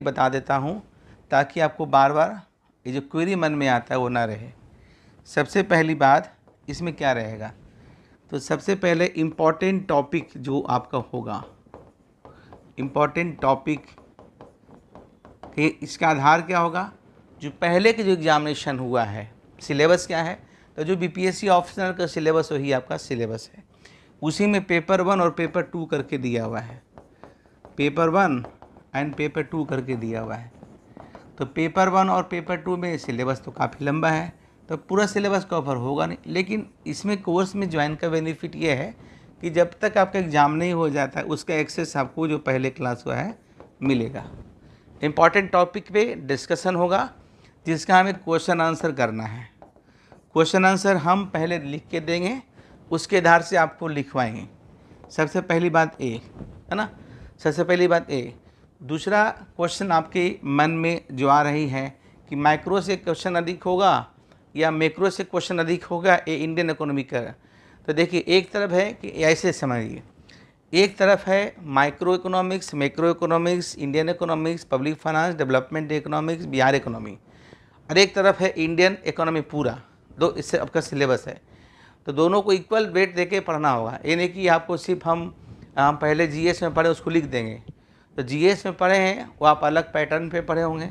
बता देता हूँ ताकि आपको बार बार ये जो क्वेरी मन में आता है वो ना रहे। सबसे पहली बात इसमें क्या रहेगा, तो सबसे पहले इम्पॉर्टेंट टॉपिक जो आपका होगा, इम्पॉर्टेंट टॉपिक के इसका आधार क्या होगा, जो पहले के जो एग्जामिनेशन हुआ है, सिलेबस क्या है, तो जो बीपीएससी ऑप्शनल का सिलेबस वही आपका सिलेबस है। उसी में पेपर 1 और पेपर 2 करके दिया हुआ है, पेपर 1 एंड पेपर 2 करके दिया हुआ है। तो पेपर 1 और पेपर 2 में सिलेबस तो काफ़ी लंबा है, तो पूरा सिलेबस कवर होगा नहीं, लेकिन इसमें कोर्स में ज्वाइन का बेनिफिट ये है कि जब तक आपका एग्ज़ाम नहीं हो जाता है उसका एक्सेस आपको जो पहले क्लास हुआ है मिलेगा। इम्पॉर्टेंट टॉपिक पे डिस्कशन होगा जिसका हमें क्वेश्चन आंसर करना है। क्वेश्चन आंसर हम पहले लिख के देंगे, उसके आधार से आपको लिखवाएंगे। सबसे पहली बात ए है ना, सबसे पहली बात ए। दूसरा क्वेश्चन आपके मन में जो आ रही है कि माइक्रो से क्वेश्चन अधिक होगा या मैक्रो से क्वेश्चन अधिक होगा ये इंडियन इकोनॉमी का। तो देखिए एक तरफ है कि ऐसे समझिए, एक तरफ है micro economics, macro economics, Indian economics, public finance, development economics, Bihar economy, और एक तरफ है इंडियन इकोनॉमी पूरा। दो इससे आपका सिलेबस है, तो दोनों को इक्वल वेट देके पढ़ना होगा। ये नहीं कि आपको सिर्फ हम पहले जीएस में पढ़े उसको लिख देंगे। तो जीएस में पढ़े हैं वो आप अलग पैटर्न पे पढ़े होंगे।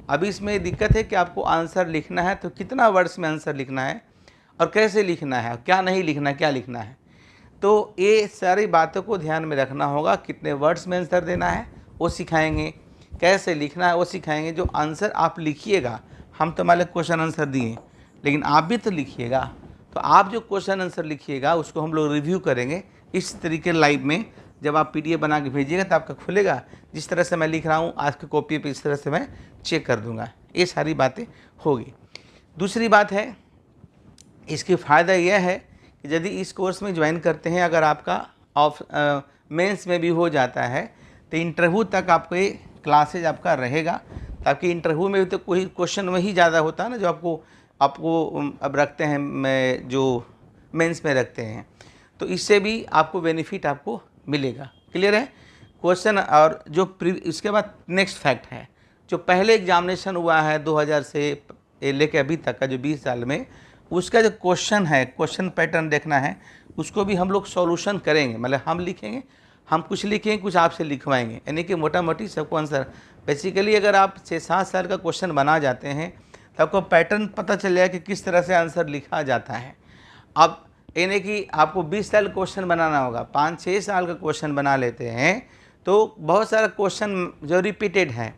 अभी इसमें दिक्कत है कि आपको आंसर लिखना है, तो कितना वर्ड्स में आंसर लिखना है और कैसे लिखना है, क्या नहीं लिखना है, क्या लिखना है। तो ये सारी बातों को ध्यान में रखना होगा। कितने वर्ड्स में आंसर देना है वो सिखाएंगे, कैसे लिखना है वो सिखाएंगे। जो आंसर आप लिखिएगा, हम तो मान लो क्वेश्चन आंसर दिए, लेकिन आप भी तो लिखिएगा। तो आप जो क्वेश्चन आंसर लिखिएगा उसको हम लोग रिव्यू करेंगे इस तरीके लाइव में। जब आप पीडीएफ बना के भेजिएगा तो आपका खुलेगा, जिस तरह से मैं लिख रहा हूँ आज की कॉपी पे इस तरह से मैं चेक कर दूंगा। ये सारी बातें होगी। दूसरी बात है, इसकी फ़ायदा यह है कि यदि इस कोर्स में ज्वाइन करते हैं, अगर आपका मेंस में भी हो जाता है तो इंटरव्यू तक आपको ये क्लासेज आपका रहेगा, ताकि इंटरव्यू में भी तो कोई क्वेश्चन वही ज़्यादा होता है ना जो आपको अब रखते हैं, जो मेंस में रखते हैं। तो इससे भी आपको बेनिफिट आपको मिलेगा। क्लियर है क्वेश्चन। और जो इसके बाद नेक्स्ट फैक्ट है, जो पहले एग्जामिनेशन हुआ है 2000 से लेके अभी तक का जो 20 साल में, उसका जो क्वेश्चन है, क्वेश्चन पैटर्न देखना है, उसको भी हम लोग सॉल्यूशन करेंगे। मतलब हम लिखेंगे, हम कुछ लिखेंगे, कुछ आपसे लिखवाएंगे, यानी कि मोटा मोटी सबको आंसर। बेसिकली अगर आप 6-7 साल का क्वेश्चन बना जाते हैं तो आपको पैटर्न पता चल जाएगा कि किस तरह से आंसर लिखा जाता है। अब यानी कि आपको 20 साल क्वेश्चन बनाना होगा, 5-6 साल का क्वेश्चन बना लेते हैं तो बहुत सारा क्वेश्चन जो रिपीटेड है